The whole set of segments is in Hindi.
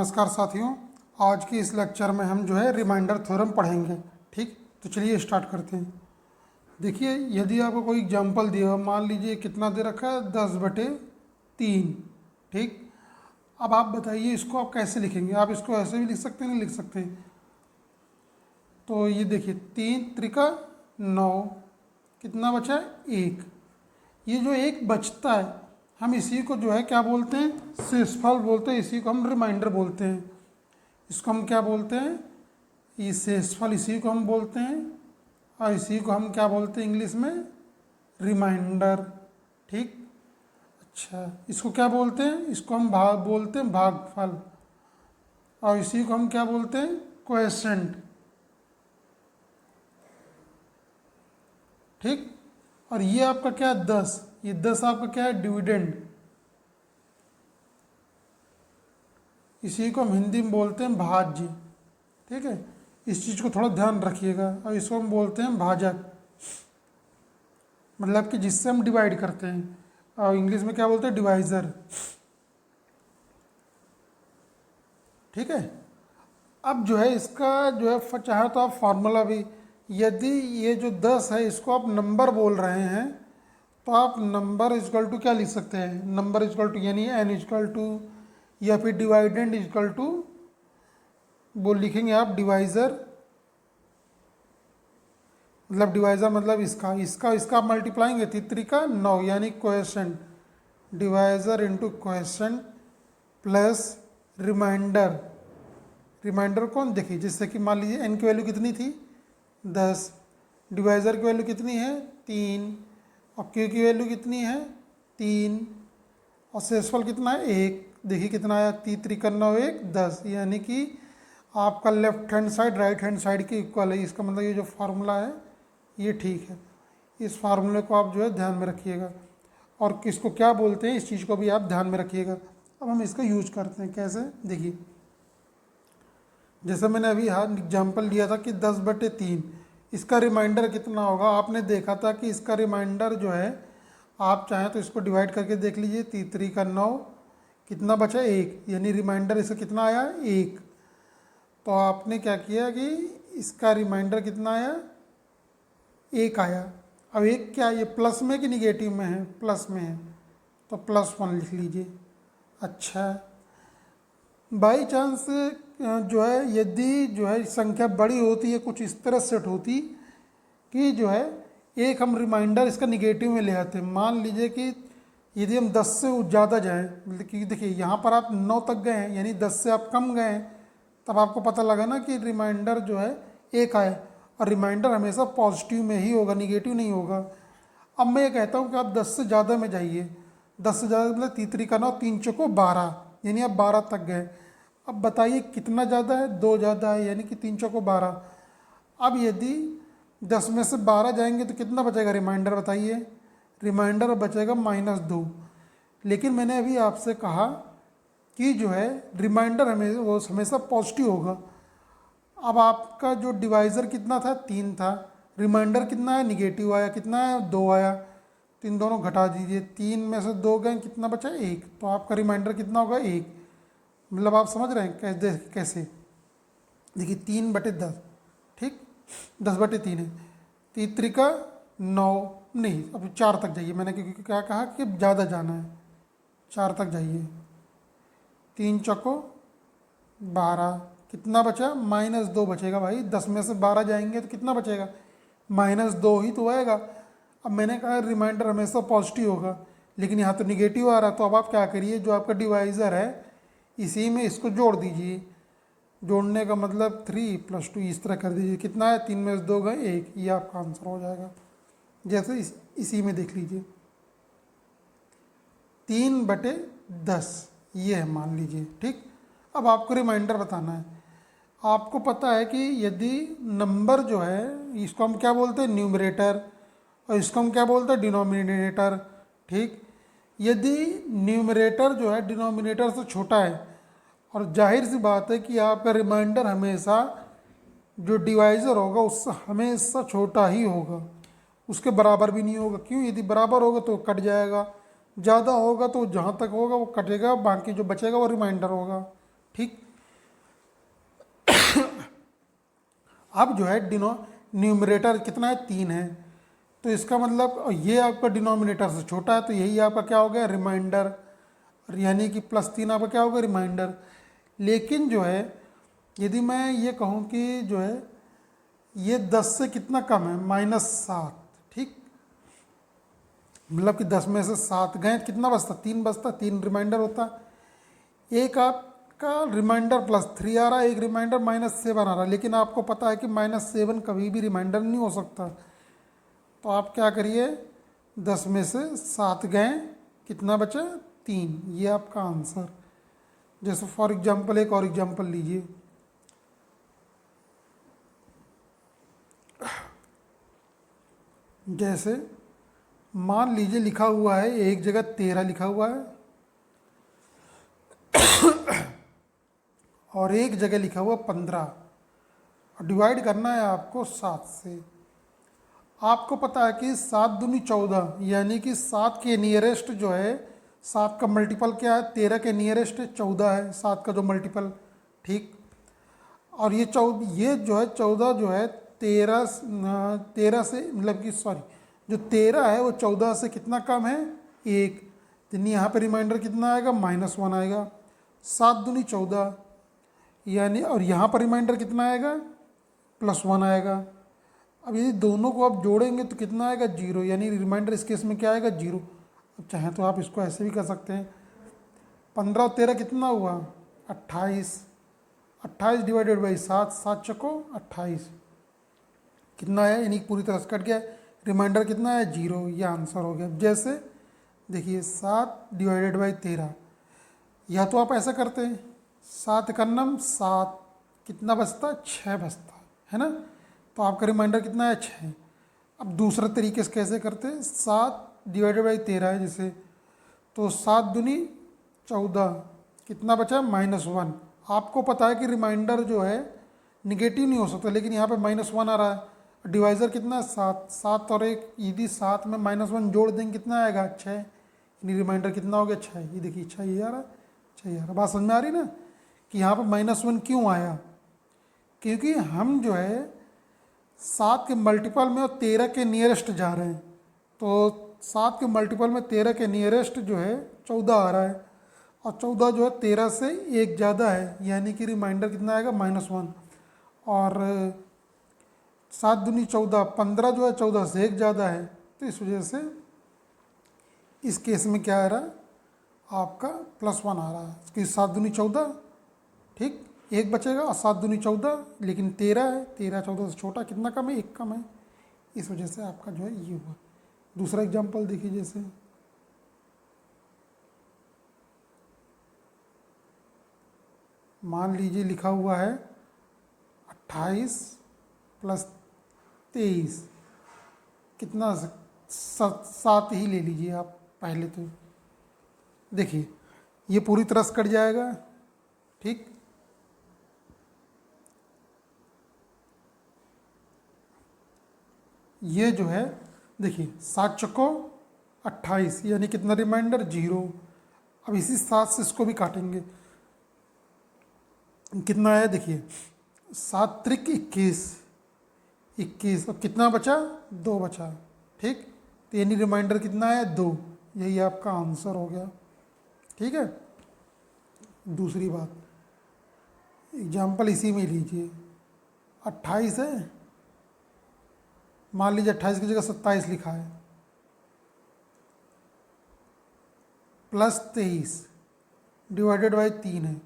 नमस्कार साथियों। आज के इस लेक्चर में हम जो है रिमाइंडर थ्योरम पढ़ेंगे। ठीक, तो चलिए स्टार्ट करते हैं। देखिए, यदि आपको कोई एग्जांपल दिया हो, मान लीजिए कितना दे रखा है 10/3। ठीक, अब आप बताइए इसको आप कैसे लिखेंगे। आप इसको ऐसे भी लिख सकते हैं, नहीं लिख सकते। तो ये देखिए 3×3 = 9, कितना बचा है 1। ये जो एक बचता है हम इसी को जो है क्या बोलते हैं, शेषफल बोलते हैं। इसी को हम रिमाइंडर बोलते हैं। इसको हम क्या बोलते हैं, ये शेषफल इसी को हम बोलते हैं। और इसी को हम क्या बोलते हैं इंग्लिश में, रिमाइंडर। ठीक, अच्छा इसको क्या बोलते हैं, इसको हम भाग बोलते हैं, भागफल। और इसी को हम क्या बोलते हैं, क्वोशेंट। ठीक, और ये आपका क्या है 10, ये 10 आपका क्या है डिविडेंड। इसी को हम हिंदी में बोलते हैं भाज्य। ठीक है, इस चीज़ को थोड़ा ध्यान रखिएगा। और इसको हम बोलते हैं भाजक, मतलब कि जिससे हम डिवाइड करते हैं। और इंग्लिश में क्या बोलते हैं, डिवाइज़र। ठीक है, अब जो है इसका जो है चाहे तो आप फार्मूला भी, यदि ये जो 10 है इसको आप नंबर बोल रहे हैं तो आप नंबर इजकल टू क्या लिख सकते हैं, नंबर इजकल टू यानी n इजकल टू, या फिर डिवाइडेंड इजकल टू वो लिखेंगे आप डिवाइज़र। मतलब डिवाइज़र मतलब इसका इसका इसका आप मल्टीप्लाएंगे 3×3 = 9 यानी quotient. Divisor into quotient plus remainder. Remainder कौन, देखिए जैसे कि मान लीजिए n की वैल्यू कितनी थी 10, डिवाइज़र की वैल्यू कितनी है 3, और q की वैल्यू कितनी है 3, और शेषफल कितना है 1। देखिए कितना आया 3×3 = 10, यानी कि आपका left hand side right hand side के इक्वल है। इसका मतलब ये जो फार्मूला है ये ठीक है। इस फार्मूले को आप जो है ध्यान में रखिएगा, और किसको क्या बोलते हैं इस चीज़ को भी आप ध्यान में रखिएगा। अब हम इसका यूज करते हैं कैसे, देखिए जैसे मैंने अभी हाँ एग्जाम्पल लिया था कि 10/3, इसका रिमाइंडर कितना होगा। आपने देखा था कि इसका रिमाइंडर जो है, आप चाहें तो इसको डिवाइड करके देख लीजिए। 3×3 = 9, कितना बचा 1, यानी रिमाइंडर इसका कितना आया 1। तो आपने क्या किया कि इसका रिमाइंडर कितना आया 1 आया। अब 1 क्या, ये प्लस में कि निगेटिव में है, प्लस में है, तो +1 लिख लीजिए। अच्छा, बाई चांस जो है यदि जो है संख्या बड़ी होती है, कुछ इस तरह सेट होती कि जो है एक हम रिमाइंडर इसका निगेटिव में ले आते हैं। मान लीजिए कि यदि हम 10 से ज़्यादा जाएँ, मतलब कि देखिए यहाँ पर आप 9 तक गए हैं, यानी 10 से आप कम गए हैं, तब आपको पता लगा ना कि रिमाइंडर जो है 1 आए। और रिमाइंडर हमेशा पॉजिटिव में ही होगा, निगेटिव नहीं होगा। अब मैं ये कहता हूँ कि आप 10 से ज़्यादा में जाइए। 10 से ज़्यादा मतलब 3×3 = 3×4 = 12, यानी आप 12 तक गए। अब बताइए कितना ज़्यादा है, 2 ज़्यादा है, यानी कि 3×4 = 12। अब यदि 10 में से 12 जाएंगे तो कितना बचेगा रिमाइंडर, बताइए। रिमाइंडर बचेगा -2। लेकिन मैंने अभी आपसे कहा कि जो है रिमाइंडर हमेशा पॉजिटिव होगा। अब आपका जो डिवाइज़र कितना था 3 था, रिमाइंडर कितना है निगेटिव आया, कितना है 2 आया। तो इन दोनों घटा दीजिए, 3 में से 2 गए, कितना बचा 1। तो आपका रिमाइंडर कितना होगा 1। मतलब आप समझ रहे हैं कैसे, देखिए 3/10, ठीक 10/3 है। 3×3 = 9, नहीं अब 4 तक जाइए। मैंने क्योंकि क्या कहा कि ज़्यादा जाना है, 4 तक जाइए। 3×4 = 12, कितना बचा -2 बचेगा भाई। 10 में से 12 जाएंगे तो कितना बचेगा, -2 ही तो आएगा। अब मैंने कहा रिमाइंडर हमेशा पॉजिटिव होगा, लेकिन यहाँ तो निगेटिव आ रहा। तो अब आप क्या करिए, जो आपका डिवाइज़र है इसी में इसको जोड़ दीजिए। जोड़ने का मतलब 3 + 2 इस तरह कर दीजिए। कितना है 3 में से 2 गए 1, ये आपका आंसर हो जाएगा। जैसे इसी में देख लीजिए 3/10 ये है मान लीजिए। ठीक, अब आपको रिमाइंडर बताना है। आपको पता है कि यदि नंबर जो है इसको हम क्या बोलते हैं, न्यूमरेटर, और इसको हम क्या बोलते हैं, डिनोमिनेटर। ठीक, यदि न्यूमरेटर जो है डिनोमिनेटर से छोटा है, और जाहिर सी बात है कि आपका रिमाइंडर हमेशा जो डिवाइज़र होगा उससे हमेशा छोटा ही होगा, उसके बराबर भी नहीं होगा। क्यों, यदि बराबर होगा तो कट जाएगा, ज़्यादा होगा तो जहाँ तक होगा वो कटेगा, बाकी जो बचेगा वो रिमाइंडर होगा। ठीक, अब जो है न्यूमरेटर कितना है, 3 है, तो इसका मतलब ये आपका डिनोमिनेटर से छोटा है, तो यही आपका क्या हो गया, रिमाइंडर, यानी कि +3 आपका क्या होगा, रिमाइंडर। लेकिन जो है यदि मैं ये कहूँ कि जो है ये 10 से कितना कम है, -7, ठीक, मतलब कि 10 में से 7 गए, कितना बचता, 3 बचता, 3 रिमाइंडर होता। एक आपका रिमाइंडर +3 आ रहा है, एक रिमाइंडर -7 आ रहा है, लेकिन आपको पता है कि -7 कभी भी रिमाइंडर नहीं हो सकता। तो आप क्या करिए, 10 में से 7 गए, कितना बचा, 3, ये आपका आंसर। जैसे फॉर एग्जांपल एक और एग्जांपल लीजिए, जैसे मान लीजिए लिखा हुआ है, एक जगह 13 लिखा हुआ है और एक जगह लिखा हुआ 15, और डिवाइड करना है आपको 7 से। आपको पता है कि 7 दूनी 14, यानी कि 7 के नियरेस्ट जो है, 7 का मल्टीपल क्या है, 13 के नियरेस्ट 14 है, 7 का जो मल्टीपल, ठीक। और ये जो है 14 जो है 13 से, मतलब कि सॉरी, जो 13 है वो 14 से कितना कम है, 1, यानी यहाँ पे रिमाइंडर कितना आएगा, -1 आएगा। 7 दूनी 14, यानी, और यहाँ पर रिमाइंडर कितना आएगा, +1 आएगा। अब यदि दोनों को आप जोड़ेंगे तो कितना आएगा, 0, यानी रिमाइंडर इस केस में क्या आएगा, 0। अब चाहें तो आप इसको ऐसे भी कर सकते हैं, 15 और 13 कितना हुआ, 28, 28 डिवाइडेड बाई 7, 7 चको 28, कितना है, यानी पूरी तरह से कट गया, रिमाइंडर कितना है, 0, ये आंसर हो गया। जैसे देखिए 7 डिवाइडेड बाई 13, या तो आप ऐसा करते हैं, 7 का नम 7, कितना बचता, 6 बचता है ना, तो आपका रिमाइंडर कितना है, 6। अब दूसरा तरीके से कैसे करते हैं, 7 डिवाइडेड बाई 13 है जैसे, तो 7 दूनी 14, कितना बचा, -1। आपको पता है कि रिमाइंडर जो है निगेटिव नहीं हो सकता, लेकिन यहाँ पे -1 आ रहा है, डिवाइज़र कितना है, 7, 7 और 1, यदि 7 में -1 जोड़ देंगे कितना आएगा, 6, यानी रिमाइंडर कितना हो गया, 6। ये देखिए 6 ये आ रहा है, 6 ये आ रहा है। बात समझ में आ रही ना कि यहाँ पर -1 क्यों आया, क्योंकि हम जो है 7 के मल्टीपल में और 13 के नियरेस्ट जा रहे हैं, तो 7 के मल्टीपल में 13 के नियरेस्ट जो है 14 आ रहा है, और 14 जो है 13 से 1 ज़्यादा है, यानी कि रिमाइंडर कितना आएगा, -1। और 7 दूनी 14, 15 जो है 14 से 1 ज़्यादा है, तो इस वजह से इस केस में क्या आ रहा है, आपका +1 आ रहा है, इसकी 7 दूनी 14, ठीक, 1 बचेगा, और 7 दूनी 14, लेकिन 13 है, 13 14 से छोटा, कितना कम है, 1 कम है, इस वजह से आपका जो है ये हुआ। दूसरा एग्जांपल देखिए, जैसे मान लीजिए लिखा हुआ है 28 + 23, कितना, 7 ही ले लीजिए आप पहले तो, देखिए ये पूरी तरह से कट जाएगा, ठीक, ये जो है देखिए 7 चक्को 28, यानी कितना रिमाइंडर, 0। अब इसी 7 से इसको भी काटेंगे, कितना है, देखिए 7 त्रिक 21, 21, अब कितना बचा, 2 बचा, ठीक, तो यानी रिमाइंडर कितना है, 2, यही आपका आंसर हो गया, ठीक है। दूसरी बात, एग्जाम्पल इसी में लीजिए, 28 है, मान लीजिए 28 की जगह 27 लिखा है, +23 डिवाइडेड बाई 3 है,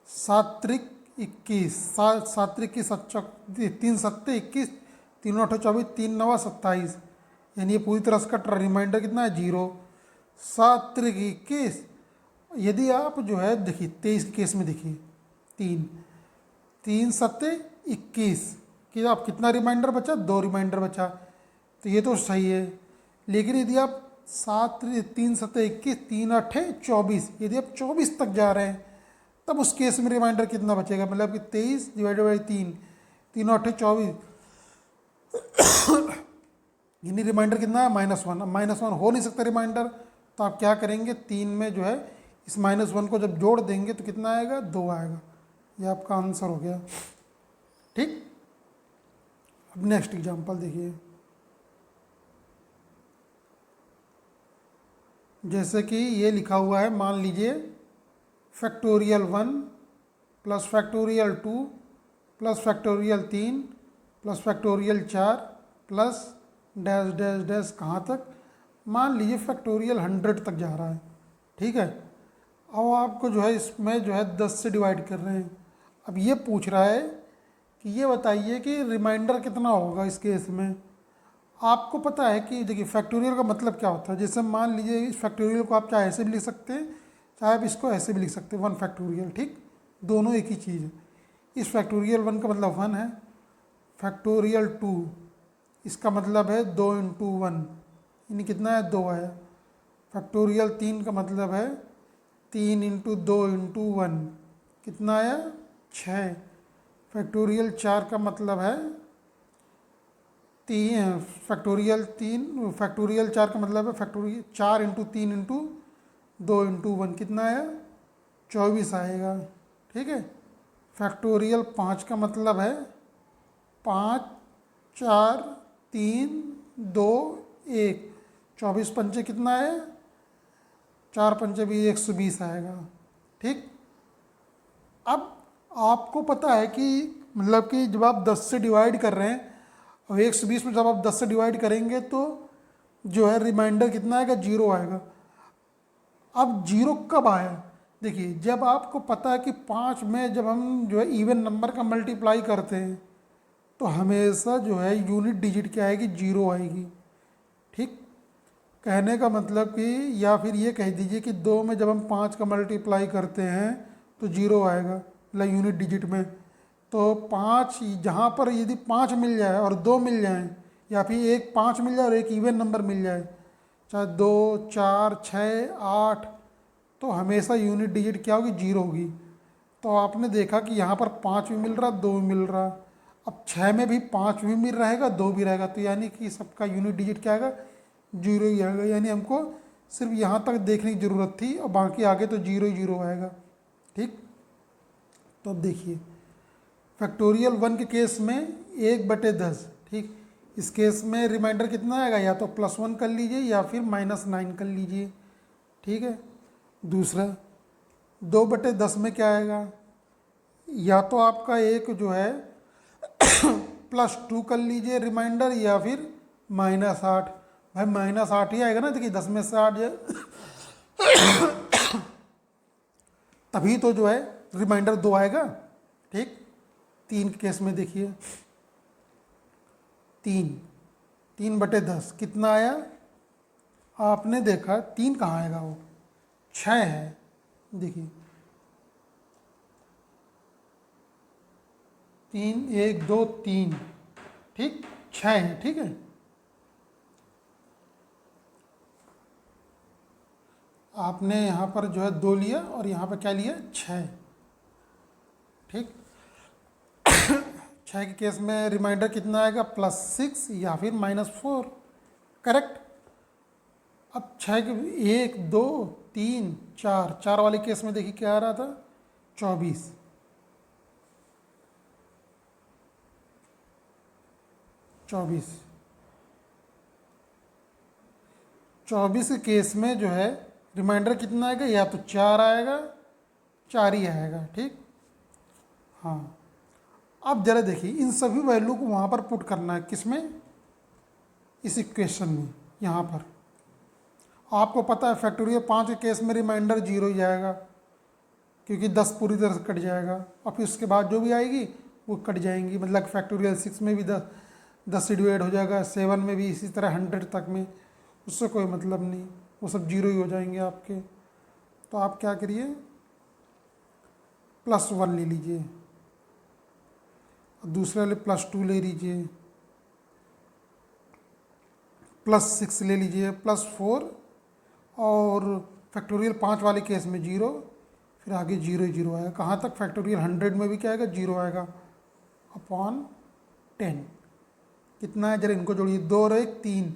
7 त्रिक 21, 7 त्रिक की 3 सत्ते 21, 3 8 24, 3 9 27, यानी ये पूरी तरह से कट रहा, रिमाइंडर कितना है, 0। 7 त्रिक 21, यदि आप जो है देखिए 23 के केस में देखिए, 3 सत्ते 21, कि आप कितना रिमाइंडर बचा, 2 रिमाइंडर बचा, तो ये तो सही है। लेकिन यदि आप 3 सत्ते 21, 3 8 24, यदि आप 24 तक जा रहे हैं, तब उस केस में रिमाइंडर कितना बचेगा, मतलब कि 23 डिवाइडेड बाई 3, 3 8 24, यानी रिमाइंडर कितना है, -1। अब -1 हो नहीं सकता रिमाइंडर, तो आप क्या करेंगे, 3 में जो है इस -1 को जब जोड़ देंगे तो कितना आएगा, 2 आएगा, ये आपका आंसर हो गया, ठीक। अब नेक्स्ट एग्जांपल देखिए, जैसे कि ये लिखा हुआ है, मान लीजिए factorial 1 plus factorial 2 plus factorial 3 plus factorial 4 plus dash dash dash कहाँ तक, मान लीजिए फैक्टोरियल 100 तक जा रहा है। ठीक है, अब आपको जो है इसमें जो है 10 से डिवाइड कर रहे हैं। अब ये पूछ रहा है कि ये बताइए कि रिमाइंडर कितना होगा इस केस में। आपको पता है कि देखिए फैक्टोरियल का मतलब क्या होता है। जैसे मान लीजिए इस फैक्टोरियल को आप चाहे ऐसे भी लिख सकते हैं, चाहे आप इसको ऐसे भी लिख सकते हैं, 1 फैक्टोरियल। ठीक, दोनों एक ही चीज़ है। इस फैक्टोरियल 1 का मतलब 1 है, फैक्टोरियल 2 इसका मतलब है 2 इंटू 1, यानी कितना है, 2 है। फैक्टोरियल 3 का मतलब है 3 इंटू 2 इंटू 1, कितना आया, 6। फैक्टोरियल 4 का मतलब है फैक्टोरियल 4 का मतलब है फैक्टोरियल 4 इंटू 3 इंटू 2 इंटू 1, कितना आया, 24 आएगा। ठीक है, फैक्टोरियल 5 का मतलब है 5 4 3 2 1, 24 पंचे कितना है, 4 पंचे भी 120 आएगा। ठीक, अब आपको पता है कि मतलब कि जब आप 10 से डिवाइड कर रहे हैं और 120 में जब आप 10 से डिवाइड करेंगे तो जो है रिमाइंडर कितना आएगा, 0 आएगा। अब 0 कब आया, देखिए जब आपको पता है कि 5 में जब हम जो है इवन नंबर का मल्टीप्लाई करते हैं तो हमेशा जो है यूनिट डिजिट क्या आएगी, 0 आएगी। ठीक, कहने का मतलब कि या फिर ये कह दीजिए कि 2 में जब हम 5 का मल्टीप्लाई करते हैं तो 0 आएगा, मतलब यूनिट डिजिट में। तो 5 जहाँ पर यदि 5 मिल जाए और 2 मिल जाए, या फिर एक 5 मिल जाए और एक इवन नंबर मिल जाए, चाहे 2 4 6 8, तो हमेशा यूनिट डिजिट क्या होगी, 0 होगी। तो आपने देखा कि यहाँ पर 5 भी मिल रहा, 2 भी मिल रहा। अब 6 में भी 5 भी मिल रहेगा, 2 भी रहेगा, तो यानी कि सबका यूनिट डिजिट क्या आएगा, 0 ही आएगा। यानी हमको सिर्फ यहाँ तक देखने की ज़रूरत थी और बाकी आगे तो 0 ही 0 आएगा। ठीक, तो अब देखिए फैक्टोरियल 1 के केस में 1/10। ठीक, इस केस में रिमाइंडर कितना आएगा, या तो +1 कर लीजिए या फिर -9 कर लीजिए। ठीक है, दूसरा 2/10 में क्या आएगा, या तो आपका एक जो है +2 कर लीजिए रिमाइंडर, या फिर -8। भाई -8 ही आएगा ना, देखिए 10 में से 8 तभी तो जो है रिमाइंडर 2 आएगा। ठीक, 3 के केस में देखिए 3/10 कितना आया, आपने देखा 3 कहाँ आएगा, वो 6 है। देखिए 3 1 2 3, ठीक, 6 है। ठीक है, आपने यहाँ पर जो है 2 लिया और यहाँ पर क्या लिया, 6। ठीक, 6 के केस में रिमाइंडर कितना आएगा, +6 या फिर -4। करेक्ट। अब 6 के 1 2 3 4 वाले केस में देखिए क्या आ रहा था, 24। 24 के केस में जो है रिमाइंडर कितना आएगा, या तो 4 आएगा, 4 ही आएगा। ठीक, हाँ। अब जरा देखिए इन सभी वैल्यू को वहाँ पर पुट करना है, किसमें, इस इक्वेशन में। यहाँ पर आपको पता है फैक्टोरियल 5 के केस में रिमाइंडर 0 ही आएगा, क्योंकि 10 पूरी तरह से कट जाएगा और फिर उसके बाद जो भी आएगी वो कट जाएंगी। मतलब फैक्टोरियल 6 में भी 10 से डिवाइड हो जाएगा, 7 में भी इसी तरह, 100 तक में, उससे कोई मतलब नहीं, वो सब 0 ही हो जाएंगे आपके। तो आप क्या करिए, +1 ले लीजिए, दूसरे वाले +2 ले लीजिए, +6 ले लीजिए, +4, और फैक्टोरियल 5 वाले केस में 0, फिर आगे 0 ही 0 आएगा। कहाँ तक, फैक्टोरियल 100 में भी क्या आएगा, 0 आएगा अपॉन 10। कितना है, जरा इनको जोड़िए, 2 और 1 3,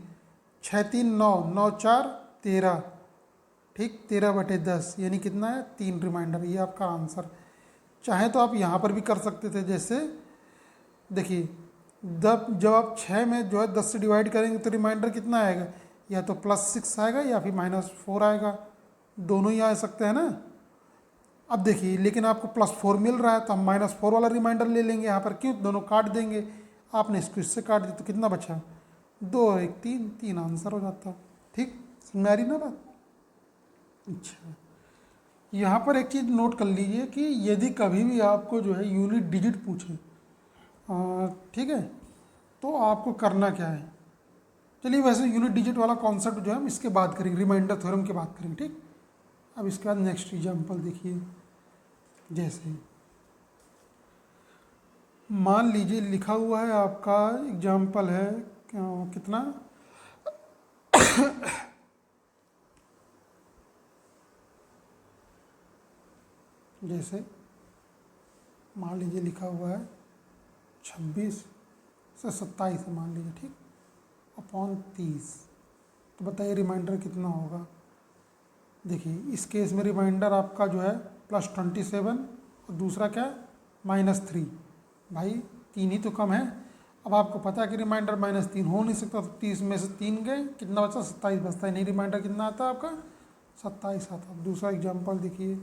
6 3 9, 9 4 13। ठीक, 13/10 यानी कितना है, 3 रिमाइंडर। ये आपका आंसर। चाहे तो आप यहाँ पर भी कर सकते थे, जैसे देखिए जब आप 6 में जो है 10 से डिवाइड करेंगे तो रिमाइंडर कितना आएगा, या तो +6 आएगा या फिर -4 आएगा, दोनों ही आ सकते हैं ना। अब देखिए लेकिन आपको +4 मिल रहा है तो हम -4 वाला रिमाइंडर ले लेंगे यहाँ पर, क्यों, दोनों काट देंगे। आपने इसको इससे काट दिया तो कितना बचा, 2 और 1 3, 3 आंसर हो जाता। ठीक, समझ आ रही ना बात। अच्छा, यहाँ पर एक चीज़ नोट कर लीजिए कि यदि कभी भी आपको जो है यूनिट डिजिट पूछे, ठीक है, तो आपको करना क्या है। चलिए वैसे यूनिट डिजिट वाला कॉन्सेप्ट जो है हम इसके बाद करेंगे, रिमाइंडर थ्योरम के बाद करेंगे, ठीक। अब इसके बाद नेक्स्ट एग्जांपल देखिए। जैसे मान लीजिए लिखा हुआ है आपका एग्जांपल है कितना, जैसे मान लीजिए लिखा हुआ है 26 से 27 है मान लीजिए, ठीक, अपॉन 30। तो बताइए रिमाइंडर कितना होगा। देखिए इस केस में रिमाइंडर आपका जो है +27 और दूसरा क्या है -3। भाई 3 ही तो कम है। अब आपको पता है कि रिमाइंडर -3 हो नहीं सकता, तो 30 में से 3 गए, कितना बचा, 27 बचता है। नहीं, रिमाइंडर कितना आता है आपका, 27 आता। दूसरा एग्जाम्पल देखिए।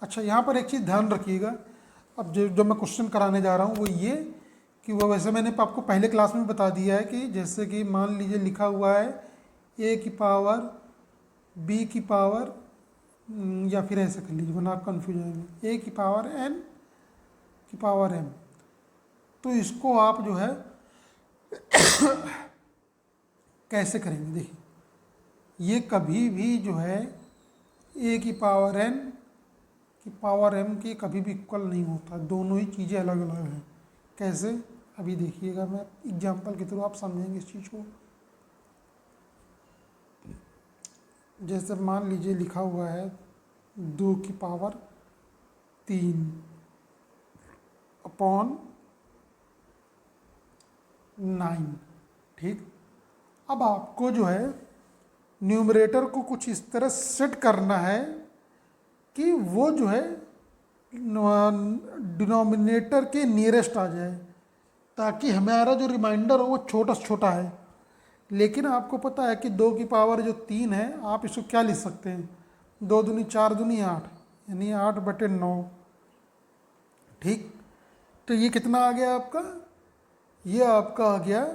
अच्छा, यहाँ पर एक चीज़ ध्यान रखिएगा, अब जो मैं क्वेश्चन कराने जा रहा हूँ वो ये कि वो वैसे मैंने आपको पहले क्लास में बता दिया है कि जैसे कि मान लीजिए लिखा हुआ है a की पावर b की पावर, या फिर ऐसे कर लीजिए वरना आप कन्फ्यूज आएंगे, a की पावर n की पावर m। तो इसको आप जो है कैसे करेंगे, देखिए ये कभी भी जो है a की पावर n की पावर m के कभी भी इक्वल नहीं होता, दोनों ही चीज़ें अलग अलग हैं। कैसे, अभी देखिएगा, मैं एग्जाम्पल के थ्रू आप समझेंगे इस चीज़ को। जैसे मान लीजिए लिखा हुआ है 2 की पावर 3 अपॉन 9, ठीक। अब आपको जो है न्यूमरेटर को कुछ इस तरह सेट करना है कि वो जो है डिनोमिनेटर के नियरेस्ट आ जाए, ताकि हमारा जो रिमाइंडर हो वो छोटा से छोटा है। लेकिन आपको पता है कि 2 की पावर जो 3 है, आप इसको क्या लिख सकते हैं, 2 दूनी 4 दूनी 8, यानी 8/9, ठीक। तो ये कितना आ गया आपका, ये आपका आ गया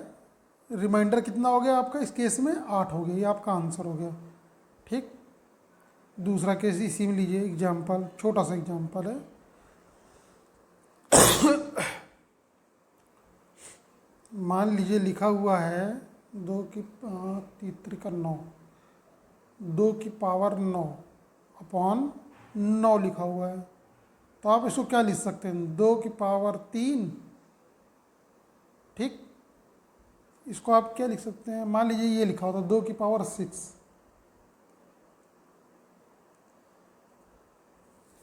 रिमाइंडर कितना हो गया आपका, इस केस में 8 हो गया, ये आपका आंसर हो गया, ठीक। दूसरा केस इसी में लीजिए एग्जाम्पल, छोटा सा एग्जाम्पल है। मान लीजिए लिखा हुआ है 2 की 9, 2 की पावर 9 अपॉन 9 लिखा हुआ है। तो आप इसको क्या लिख सकते हैं, 2 की पावर 3, ठीक। इसको आप क्या लिख सकते हैं, मान लीजिए ये लिखा होता 2 की पावर 6,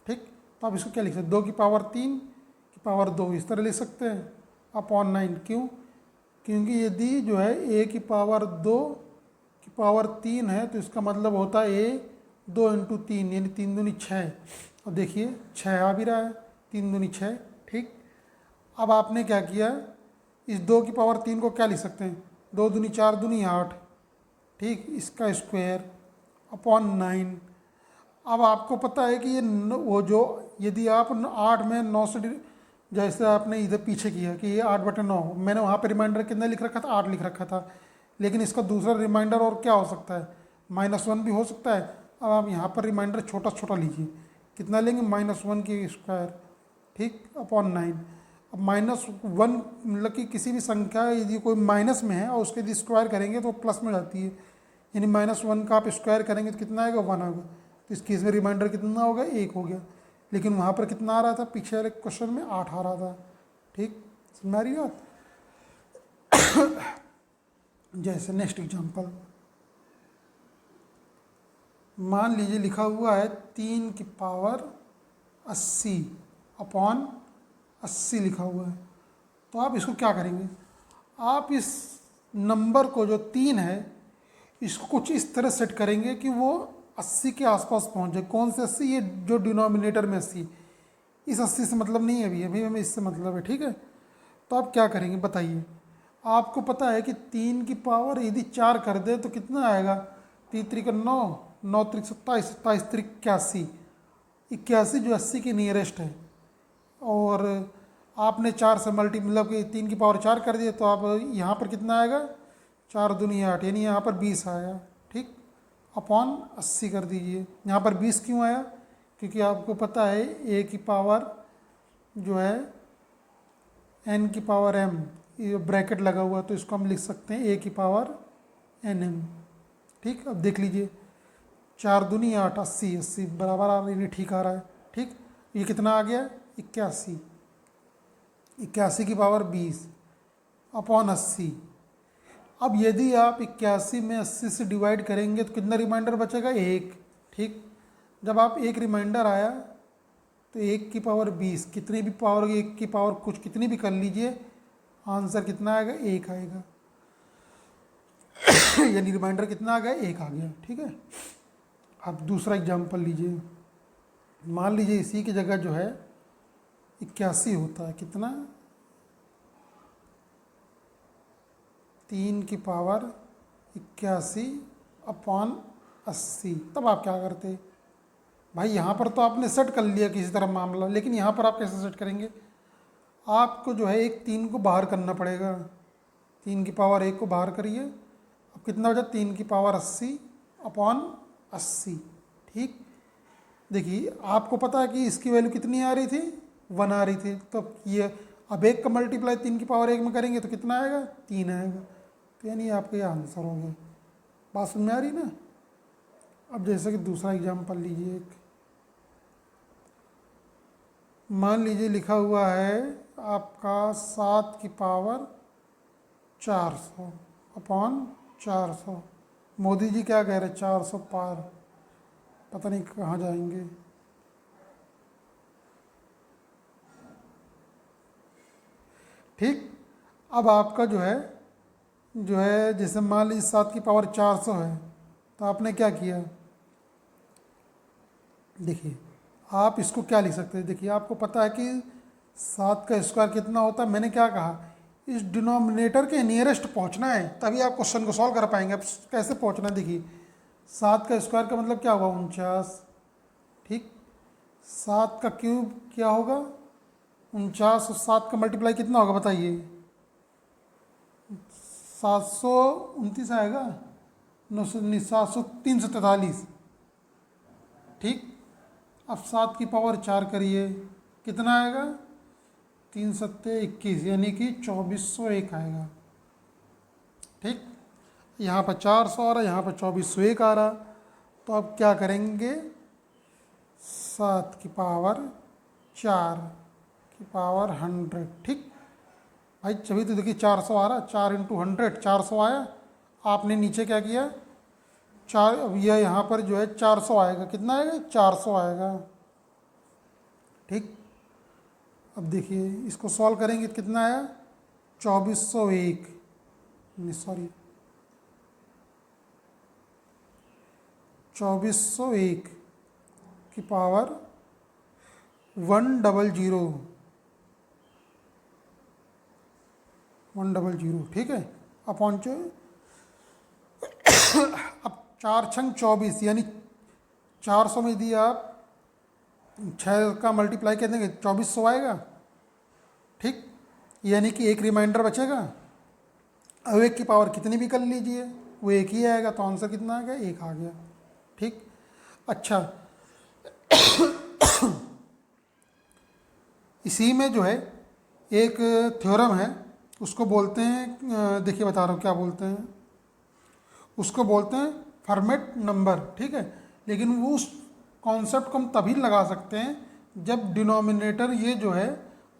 ठीक। तो आप इसको क्या लिख सकते हैं, 2 की पावर 3 की पावर 2, इस तरह लिख सकते हैं, अपॉन 9। क्यों, क्योंकि यदि जो है a की पावर 2 की पावर 3 है तो इसका मतलब होता है a 2 × 3 यानी 3 दूनी 6। अब देखिए 6 आ भी रहा है, 3 दूनी 6, ठीक। अब आपने क्या किया, इस 2 की पावर 3 को क्या लिख सकते हैं, 2 दूनी 4 दूनी 8, ठीक, इसका स्क्वायर अपॉन 9। अब आपको पता है कि ये वो जो, यदि आप 8 में 9 से जैसे आपने इधर पीछे किया कि ये 8/9, मैंने वहाँ पे रिमाइंडर कितना लिख रखा था, 8 लिख रखा था, लेकिन इसका दूसरा रिमाइंडर और क्या हो सकता है, -1 भी हो सकता है। अब आप यहाँ पर रिमाइंडर छोटा छोटा लीजिए, कितना लेंगे, -1 की स्क्वायर, ठीक, अपॉन 9। अब -1 मतलब कि किसी भी संख्या यदि कोई माइनस में है और उसके यदि स्क्वायर करेंगे तो प्लस में जाती है, यानी -1 का आप स्क्वायर करेंगे तो कितना आएगा, 1 आएगा। तो इस केस में रिमाइंडर कितना होगा, 1 हो गया। लेकिन वहाँ पर कितना आ रहा था, पीछे वाले क्वेश्चन में 8 आ रहा था, ठीक, समझ आ रही बात। जैसे नेक्स्ट एग्जांपल, मान लीजिए लिखा हुआ है 3 की पावर 80 अपॉन 80 लिखा हुआ है। तो आप इसको क्या करेंगे, आप इस नंबर को जो 3 है इसको कुछ इस तरह सेट करेंगे कि वो 80 के आसपास पहुंच जाए। कौन से 80, ये जो डिनोमिनेटर में 80, इस 80 से मतलब नहीं है, अभी अभी हमें इससे मतलब है, ठीक है। तो आप क्या करेंगे बताइए, आपको पता है कि 3 की पावर यदि 4 कर दे तो कितना आएगा, 3 का 9, 9 त्रिक 27, 27 त्रिक 81, 81 जो 80 के नियरेस्ट है। और आपने 4 से मल्टी मतलब कि 3 की पावर 4 कर दिया तो आप यहाँ पर कितना आएगा, 4 दूनी 8, यानी यहाँ पर 20 आएगा। ठीक, अपॉन 80 कर दीजिए। यहाँ पर 20 क्यों आया, क्योंकि आपको पता है ए की पावर जो है एन की पावर एम, ये ब्रैकेट लगा हुआ तो इसको हम लिख सकते हैं ए की पावर एन एम। ठीक, अब देख लीजिए 4 दूनी 8, 80, 80 बराबर आ रही, ठीक आ रहा है। ठीक, ये कितना आ गया, 81, 81 की पावर 20 अपॉन 80। अब यदि आप 81 में 80 से डिवाइड करेंगे तो कितना रिमाइंडर बचेगा, 1। ठीक, जब आप एक रिमाइंडर आया तो 1 की पावर 20, कितनी भी पावर होगी 1 की पावर कुछ कितनी भी कर लीजिए, आंसर कितना आएगा, 1 आएगा। यानी रिमाइंडर कितना आ गया, 1 आ गया। ठीक है, अब दूसरा एग्जांपल लीजिए। मान लीजिए इसी की जगह जो है 81 होता है, कितना, 3 की पावर 81 अपॉन 80। तब आप क्या करते भाई, यहाँ पर तो आपने सेट कर लिया किसी तरह मामला, लेकिन यहाँ पर आप कैसे सेट करेंगे, आपको जो है एक 3 को बाहर करना पड़ेगा। 3 की पावर 1 को बाहर करिए, अब कितना बचा, 3 की पावर 80 अपॉन 80। ठीक, देखिए आपको पता है कि इसकी वैल्यू कितनी आ रही थी, 1 आ रही थी, तो ये अब 1 का मल्टीप्लाई 3 की पावर 1 में करेंगे तो कितना आएगा, 3 आएगा। तो यानी आपका ये आंसर हो गया। बात समझ में आ रही ना। अब जैसे कि दूसरा एग्जांपल लीजिए, एक मान लीजिए लिखा हुआ है आपका 7 की पावर 400 अपॉन 400। मोदी जी क्या कह रहे, 400 पार, पता नहीं कहाँ जाएंगे। ठीक, अब आपका जो है जैसे मान लीजिए 7 की पावर 400 है, तो आपने क्या किया, देखिए आप इसको क्या लिख सकते हैं। देखिए आपको पता है कि 7 का स्क्वायर कितना होता है, मैंने क्या कहा, इस डिनोमिनेटर के नियरेस्ट पहुंचना है, तभी आप क्वेश्चन को सॉल्व कर पाएंगे। अब कैसे पहुंचना है, देखिए 7 का स्क्वायर का मतलब क्या होगा, 49। ठीक, 7 का क्यूब क्या होगा, 49, और 7 का मल्टीप्लाई कितना होगा बताइए, 729 आएगा, 919, 700, 343। ठीक, अब 7 की पावर 4 करिए, कितना आएगा, 3 सत्ते 21, यानी कि 2401 आएगा। ठीक, यहाँ पर 400 आ रहा, यहाँ पर 2401 आ रहा, तो अब क्या करेंगे, 7 की पावर 4 की पावर 100। ठीक भाई, तभी तो देखिए 400 आ रहा, 4 इंटू 100 400 आया। आपने नीचे क्या किया, 4, अब यह यहाँ पर जो है 400 आएगा, कितना आएगा, 400 आएगा। ठीक, अब देखिए इसको सॉल्व करेंगे तो कितना आया, 2401, नहीं सॉरी 2401 की पावर 100। ठीक है, अपॉन जो अब 4 छंग 24, यानी 400 में दिया आप 6 का मल्टीप्लाई कर देंगे 2400 आएगा। ठीक, यानी कि एक रिमाइंडर बचेगा। अब 1 की पावर कितनी भी कर लीजिए वो 1 ही आएगा, तो आंसर कितना आ गया, 1 आ गया। ठीक, अच्छा इसी में जो है एक थ्योरम है, उसको बोलते हैं, देखिए बता रहा हूँ क्या बोलते हैं, उसको बोलते हैं फॉर्मेट नंबर। ठीक है, लेकिन वो उस कॉन्सेप्ट को हम तभी लगा सकते हैं जब डिनोमिनेटर ये जो है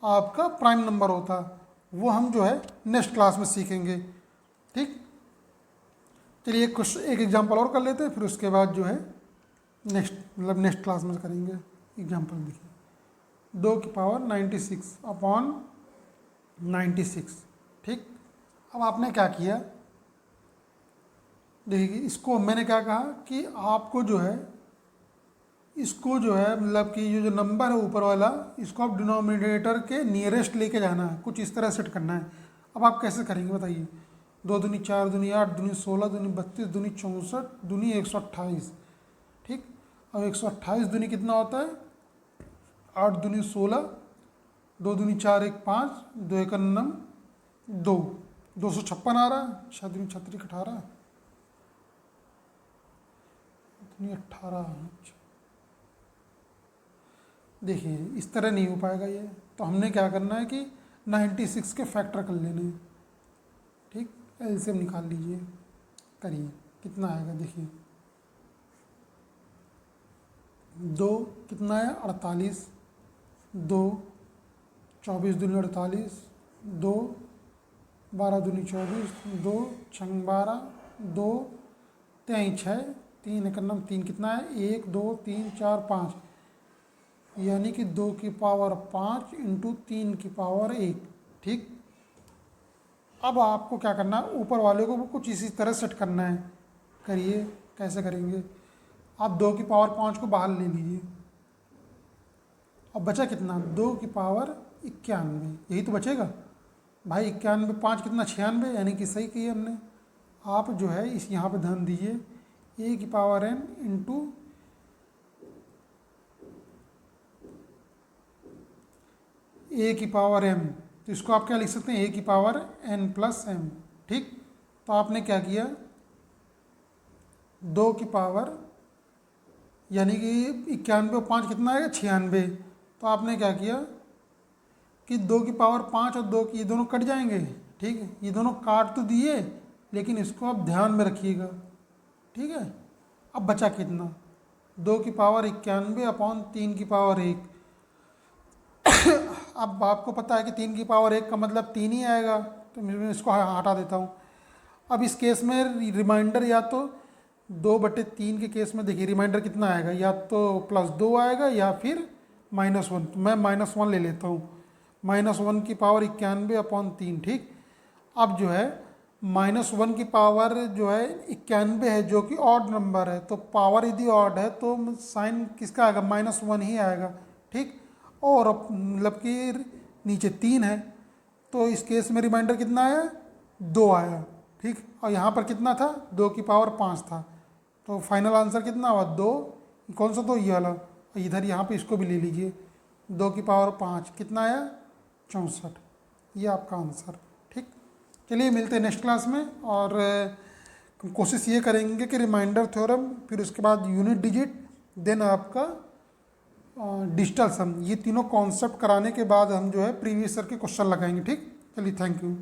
आपका प्राइम नंबर होता, वो हम जो है नेक्स्ट क्लास में सीखेंगे। ठीक, चलिए एक एग्जांपल और कर लेते हैं, फिर उसके बाद जो है नेक्स्ट क्लास में करेंगे। एग्जांपल देखिए, 2 की पावर 96 अपॉन 96। ठीक, अब आपने क्या किया, देखिए इसको मैंने क्या कहा कि आपको जो है इसको जो है मतलब कि ये जो नंबर है ऊपर वाला, इसको आप डिनोमिनेटर के नियरेस्ट लेके जाना है, कुछ इस तरह सेट करना है। अब आप कैसे करेंगे बताइए। 2 दूनी 4 दूनी 8 दूनी 16 दूनी 32 दूनी 64 दूनी 128, ठीक। अब 128 दूनी कितना होता है, 8 दूनी 16, 2 दूनी 4 1 5, 2 1 9 2, 256 आ रहा है। 6 दूनी 36 18 दूनी 18। देखिए इस तरह नहीं हो पाएगा ये, तो हमने क्या करना है कि 96 के फैक्टर कर लेने हैं, ठीक। एलसीएम निकाल लीजिए, करिए कितना आएगा देखिए। 2 कितना है 48, 2 24 दूनी 48, 2 12 दूनी 24, 2 छंग 12, 2 3 6, 3 1 9 3 कितना है 1 2 3 4 5, यानी कि 2 की पावर 5 इंटू 3 की पावर 1, ठीक। अब आपको क्या करना है, ऊपर वाले को कुछ इसी तरह सेट करना है। करिए कैसे करेंगे। आप 2 की पावर 5 को बाहर ले लीजिए। अब बचा कितना, 2 की पावर 91, यही तो बचेगा भाई। 91 5 कितना 96, यानी कि सही किया हमने। आप जो है इस यहाँ पे ध्यान दीजिए, ए की पावर n इंटू ए की पावर m, तो इसको आप क्या लिख सकते हैं, ए की पावर n प्लस m, ठीक। तो आपने क्या किया, 2 की पावर यानी कि 91 और 5 कितना आएगा 96, तो आपने क्या किया कि 2 की पावर 5 और 2 की ये दोनों कट जाएंगे, ठीक है। ये दोनों काट तो दिए, लेकिन इसको आप ध्यान में रखिएगा, ठीक है। अब बचा कितना, 2 की पावर 91 अपॉन 3 की पावर 1। अब आपको पता है कि 3 की पावर 1 का मतलब 3 ही आएगा, तो मैं इसको हटा देता हूँ। अब इस केस में रिमाइंडर या तो 2/3 के केस में देखिए रिमाइंडर कितना आएगा, या तो +2 आएगा या फिर -1, तो मैं -1 ले लेता हूँ। -1 की पावर 91 अपॉन 3, ठीक। अब जो है -1 की पावर जो है 91 है, जो कि ऑड नंबर है, तो पावर यदि ऑड है तो साइन किसका आएगा, -1 ही आएगा, ठीक। और मतलब कि नीचे 3 है, तो इस केस में रिमाइंडर कितना आया, 2 आया, ठीक। और यहाँ पर कितना था, 2 की पावर 5 था, तो फाइनल आंसर कितना हुआ 2। कौन सा 2, ये वाला। इधर यहाँ पे इसको भी ले लीजिए, 2 की पावर 5 कितना आया 64, ये आपका आंसर, ठीक। चलिए मिलते हैं नेक्स्ट क्लास में, और कोशिश ये करेंगे कि रिमाइंडर थ्योरम, फिर उसके बाद यूनिट डिजिट, देन आपका डिजिटल सम, ये तीनों कॉन्सेप्ट कराने के बाद हम जो है प्रीवियस ईयर के क्वेश्चन लगाएंगे, ठीक। चलिए थैंक यू।